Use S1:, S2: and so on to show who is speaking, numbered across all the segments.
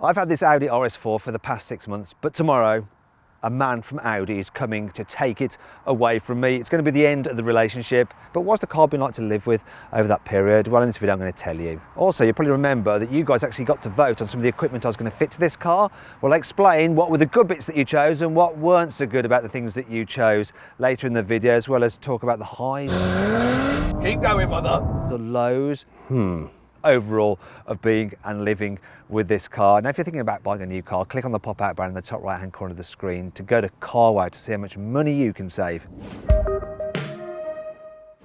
S1: I've had this Audi RS4 for the past 6 months, but tomorrow a man from Audi is coming to take it away from me. It's going to be the end of the relationship, but what's the car been like to live with over that period? Well, in this video I'm going to tell you. Also, you'll probably remember that you guys actually got to vote on some of the equipment I was going to fit to this car. Well, I'll explain what were the good bits that you chose and what weren't so good about the things that you chose later in the video, as well as talk about the highs. Keep going, mother. The lows. Overall of being and living with this car. Now, if you're thinking about buying a new car, click on the pop-out banner in the top right hand corner of the screen to go to Carwow to see how much money you can save.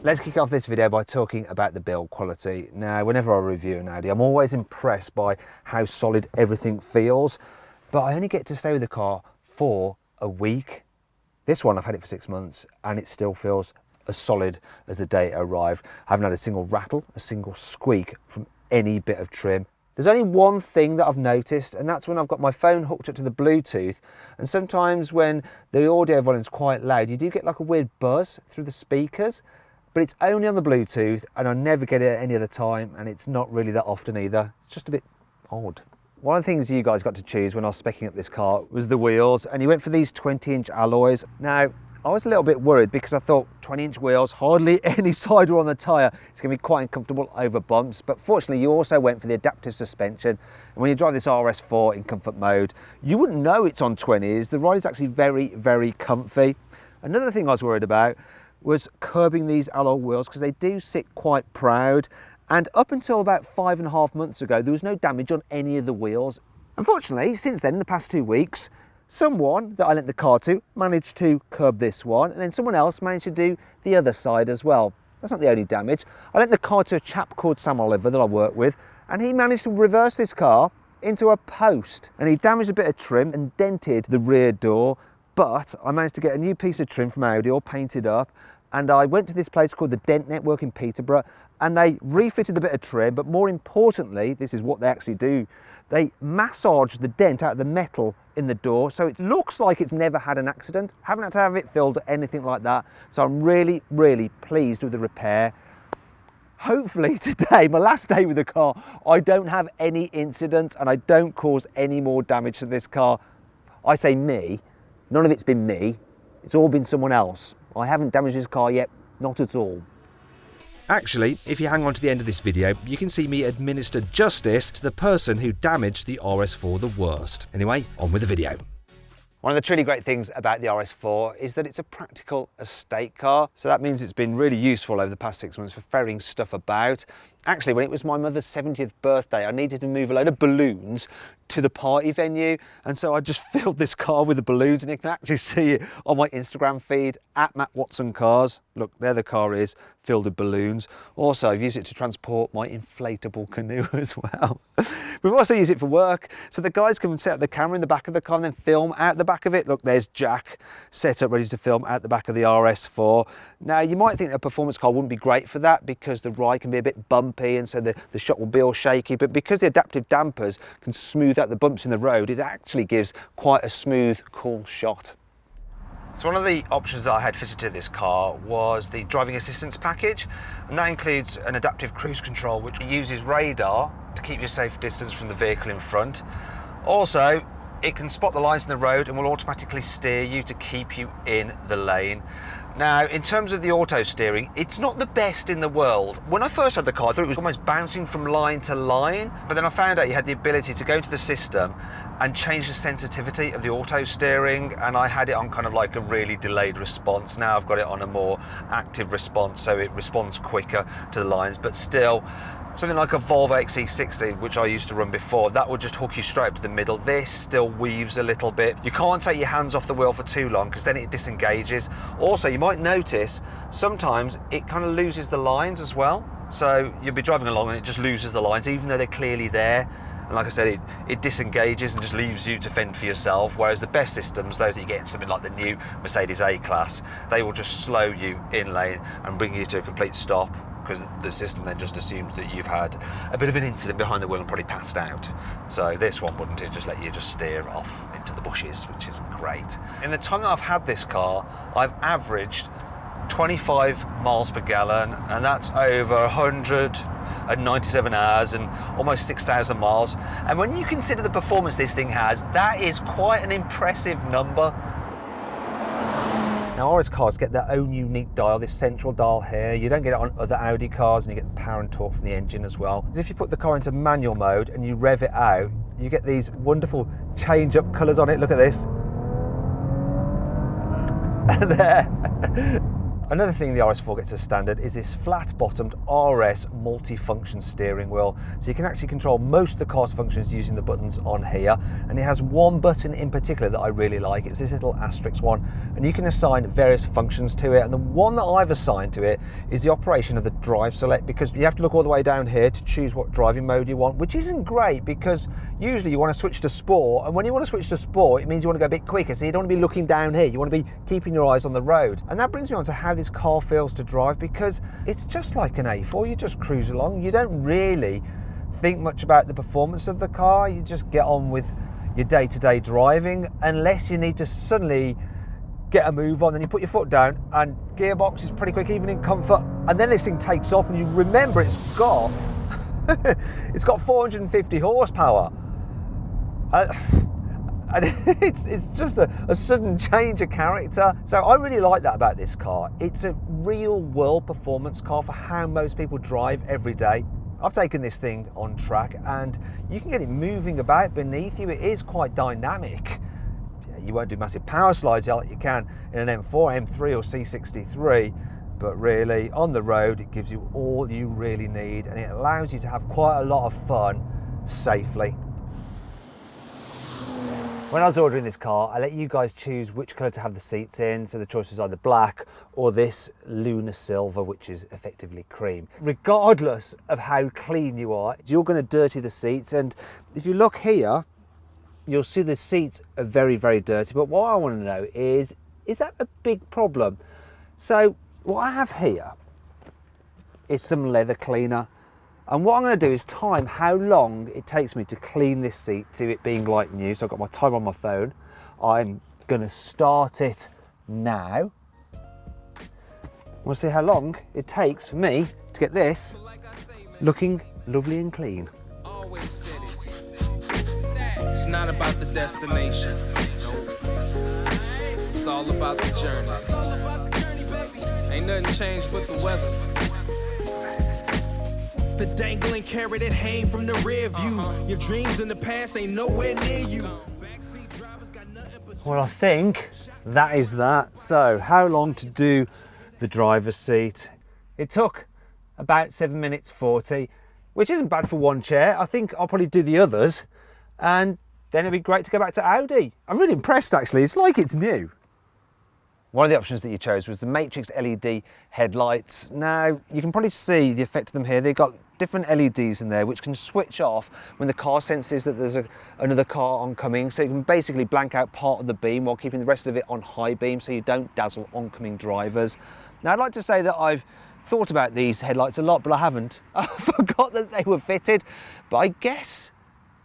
S1: Let's kick off this video by talking about the build quality. Now, whenever I review an Audi, I'm always impressed by how solid everything feels, but I only get to stay with the car for a week. This one, I've had it for 6 months and it still feels as solid as the day it arrived. I haven't had a single rattle, a single squeak from any bit of trim. There's only one thing that I've noticed, and that's when I've got my phone hooked up to the Bluetooth, and sometimes when the audio volume's quite loud, you do get like a weird buzz through the speakers, but it's only on the Bluetooth, and I never get it at any other time, and it's not really that often either. It's just a bit odd. One of the things you guys got to choose when I was speccing up this car was the wheels, and you went for these 20-inch alloys. Now, I was a little bit worried because I thought 20-inch wheels, hardly any sidewall on the tyre. It's going to be quite uncomfortable over bumps, but fortunately you also went for the adaptive suspension. And when you drive this RS4 in comfort mode, you wouldn't know it's on 20s. The ride is actually very, very comfy. Another thing I was worried about was curbing these alloy wheels because they do sit quite proud. And up until about 5.5 months ago, there was no damage on any of the wheels. Unfortunately, since then, in the past 2 weeks, someone that I lent the car to managed to curb this one, and then someone else managed to do the other side as well. That's not the only damage. I lent the car to a chap called Sam Oliver that I work with, and he managed to reverse this car into a post, and he damaged a bit of trim and dented the rear door, but I managed to get a new piece of trim from Audi all painted up, and I went to this place called the Dent Network in Peterborough, and they refitted the bit of trim, but more importantly, this is what they actually do, they massage the dent out of the metal in the door so it looks like it's never had an accident. Haven't had to have it filled or anything like that. So I'm really, really pleased with the repair. Hopefully today, my last day with the car, I don't have any incidents and I don't cause any more damage to this car. I say me, none of it's been me. It's all been someone else. I haven't damaged this car yet, not at all. Actually, if you hang on to the end of this video, you can see me administer justice to the person who damaged the RS4 the worst. Anyway, on with the video. One of the truly great things about the RS4 is that it's a practical estate car. So that means it's been really useful over the past 6 months for ferrying stuff about. Actually, when it was my mother's 70th birthday, I needed to move a load of balloons to the party venue. And so I just filled this car with the balloons, and you can actually see it on my Instagram feed at Matt Watson Cars. Look, there the car is, filled with balloons. Also, I've used it to transport my inflatable canoe as well. We've also used it for work. So the guys can set up the camera in the back of the car and then film out the back of it. Look, there's Jack set up ready to film out the back of the RS4. Now, you might think a performance car wouldn't be great for that because the ride can be a bit bumpy and so the shot will be all shaky, but because the adaptive dampers can smooth out the bumps in the road, it actually gives quite a smooth, cool shot. So one of the options that I had fitted to this car was the driving assistance package, and that includes an adaptive cruise control which uses radar to keep you a safe distance from the vehicle in front. Also, it can spot the lines in the road and will automatically steer you to keep you in the lane. Now, in terms of the auto steering, it's not the best in the world. When I first had the car, I thought it was almost bouncing from line to line, but then I found out you had the ability to go into the system and change the sensitivity of the auto steering, and I had it on kind of like a really delayed response. Now I've got it on a more active response, so it responds quicker to the lines, but still, something like a Volvo XC60, which I used to run before, that would just hook you straight up to the middle. This still weaves a little bit. You can't take your hands off the wheel for too long because then it disengages. Also, you might notice sometimes it kind of loses the lines as well. So you'll be driving along and it just loses the lines even though they're clearly there. And like I said, it disengages and just leaves you to fend for yourself, whereas the best systems, those that you get in something like the new Mercedes A-Class, they will just slow you in lane and bring you to a complete stop, because the system then just assumes that you've had a bit of an incident behind the wheel and probably passed out. So this one wouldn't, it just let you just steer off into the bushes, which is great. In the time that I've had this car, I've averaged 25 miles per gallon, and that's over 100 at 97 hours and almost 6,000 miles. And when you consider the performance this thing has, that is quite an impressive number. Now RS cars get their own unique dial, this central dial here. You don't get it on other Audi cars, and you get the power and torque from the engine as well. If you put the car into manual mode and you rev it out, you get these wonderful change-up colours on it. Look at this. There. Another thing the RS4 gets as standard is this flat-bottomed RS multifunction steering wheel. So you can actually control most of the car's functions using the buttons on here. And it has one button in particular that I really like. It's this little asterisk one. And you can assign various functions to it. And the one that I've assigned to it is the operation of the drive select, because you have to look all the way down here to choose what driving mode you want, which isn't great because usually you want to switch to sport. And when you want to switch to sport, it means you want to go a bit quicker. So you don't want to be looking down here. You want to be keeping your eyes on the road. And that brings me on to how this car feels to drive, because it's just like an A4. You just cruise along. You don't really think much about the performance of the car. You just get on with your day-to-day driving, unless you need to suddenly get a move on. Then you put your foot down, and gearbox is pretty quick even in comfort, and then this thing takes off and you remember it's got it's got 450 horsepower. And it's just a sudden change of character. So I really like that about this car. It's a real world performance car for how most people drive every day. I've taken this thing on track and you can get it moving about beneath you. It is quite dynamic. You won't do massive power slides like you can in an M4, M3 or C63, but really on the road it gives you all you really need, and it allows you to have quite a lot of fun safely. When I was ordering this car, I let you guys choose which colour to have the seats in, so the choice was either black or this lunar silver, which is effectively cream. Regardless of how clean you are, you're going to dirty the seats, and if you look here, you'll see the seats are very, very dirty. But what I want to know is that a big problem? So what I have here is some leather cleaner. And what I'm going to do is time how long it takes me to clean this seat to it being like new. So I've got my time on my phone. I'm going to start it now. We'll see how long it takes for me to get this looking lovely and clean.
S2: It's not about the destination. It's all about the journey. Ain't nothing changed but the weather. The dangling carrot that hang from the rear view. Your dreams in the past ain't nowhere near you.
S1: Well, I think that is that. So, how long to do the driver's seat? It took about 7 minutes 40, which isn't bad for one chair. I think I'll probably do the others, and then it'd be great to go back to Audi. I'm really impressed, actually. It's like it's new. One of the options that you chose was the Matrix LED headlights. Now, you can probably see the effect of them here. They've got different LEDs in there which can switch off when the car senses that there's another car oncoming. So you can basically blank out part of the beam while keeping the rest of it on high beam so you don't dazzle oncoming drivers. Now, I'd like to say that I've thought about these headlights a lot, but I haven't. I forgot that they were fitted, but I guess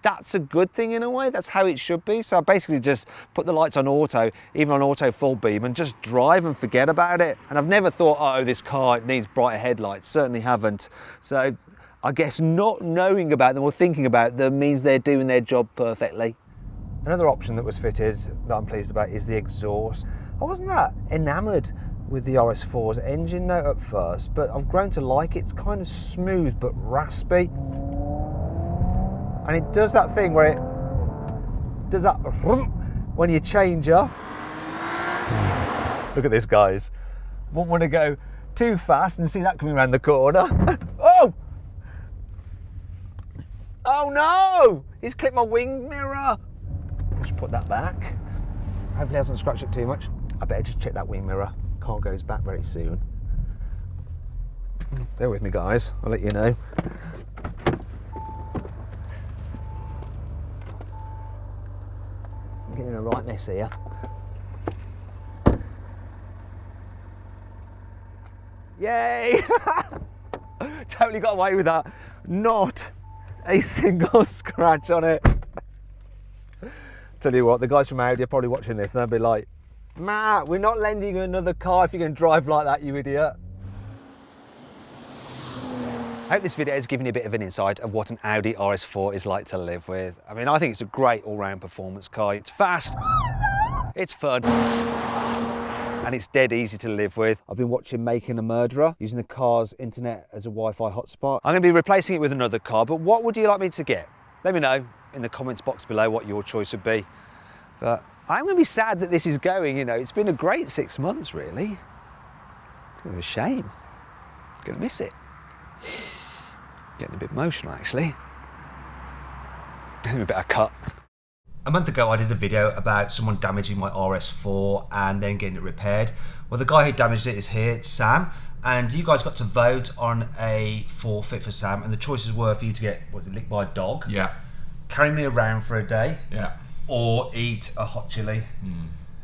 S1: that's a good thing in a way. That's how it should be. So I basically just put the lights on auto, even on auto full beam, and just drive and forget about it. And I've never thought, oh, this car needs brighter headlights. Certainly haven't. So I guess not knowing about them or thinking about them means they're doing their job perfectly. Another option that was fitted that I'm pleased about is the exhaust. I wasn't that enamoured with the RS4's engine note at first, but I've grown to like it. It's kind of smooth but raspy. And it does that thing where it does that when you change up. Look at this, guys. Won't want to go too fast and see that coming around the corner. Oh! Oh no! He's clipped my wing mirror. Just put that back. Hopefully it hasn't scratched it too much. I better just check that wing mirror. Car goes back very soon. Bear with me, guys. I'll let you know. Getting a right mess here. Yay! Totally got away with that. Not a single scratch on it. Tell you what, the guys from Audi are probably watching this and they'll be like, Matt, we're not lending you another car if you're going to drive like that, you idiot. I hope this video has given you a bit of an insight of what an Audi RS4 is like to live with. I mean, I think it's a great all-round performance car. It's fast, it's fun, and it's dead easy to live with. I've been watching Making a Murderer, using the car's internet as a Wi-Fi hotspot. I'm going to be replacing it with another car, but what would you like me to get? Let me know in the comments box below what your choice would be. But I'm going to be sad that this is going, you know. It's been a great 6 months, really. It's a bit of a shame. I'm going to miss it. Getting a bit emotional, actually. A bit of cut. A month ago, I did a video about someone damaging my RS4 and then getting it repaired. Well, the guy who damaged it is here, it's Sam. And you guys got to vote on a forfeit for Sam, and the choices were for you to get, what was it, licked by a dog?
S3: Yeah.
S1: Carry me around for a day?
S3: Yeah.
S1: Or eat a hot chili?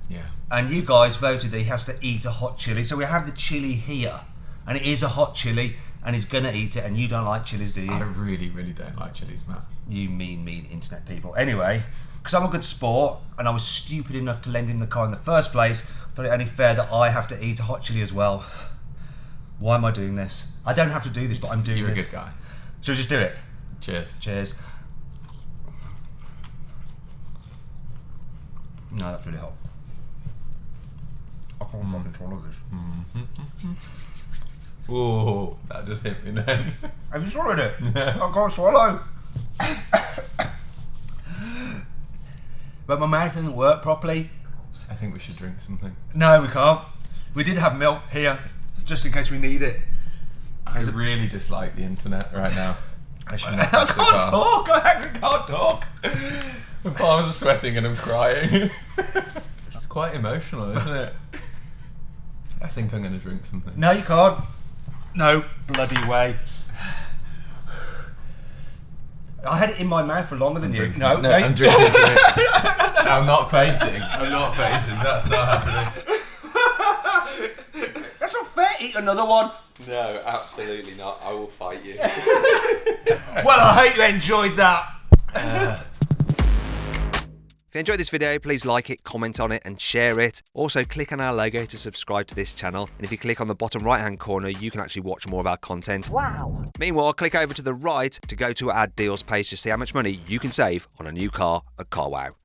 S3: Yeah.
S1: And you guys voted that he has to eat a hot chili. So we have the chili here, and it is a hot chili, and he's gonna eat it, and you don't like chilies, do you?
S3: I really, really don't like chilies, Matt.
S1: You mean internet people. Anyway, because I'm a good sport, and I was stupid enough to lend him the car in the first place, I thought it only fair that I have to eat a hot chili as well. Why am I doing this? I don't have to do this, but I'm doing
S3: You're
S1: this.
S3: You're a good guy.
S1: So just do it.
S3: Cheers.
S1: Cheers. No, that's really hot. I can't fucking swallow this.
S3: Whoa, that just hit me then.
S1: Have you swallowed it? I can't swallow. But my mouth doesn't work properly.
S3: I think we should drink something.
S1: No, we can't. We did have milk here, just in case we need it.
S3: I really dislike the internet right now. I should not
S1: I can't talk. I actually can't talk.
S3: My palms are sweating and I'm crying. It's quite emotional, isn't it? I think I'm going to drink something.
S1: No, you can't. No bloody way. I had it in my mouth for longer than you. No,
S3: I'm drinking it. I'm not fainting. I'm not fainting. That's not happening.
S1: That's not fair. Eat another one.
S3: No, absolutely not. I will fight you.
S1: Well, I hope you enjoyed that. If you enjoyed this video, please like it, comment on it and share it. Also, click on our logo to subscribe to this channel. And if you click on the bottom right hand corner, you can actually watch more of our content. Wow. Meanwhile, click over to the right to go to our deals page to see how much money you can save on a new car at CarWow.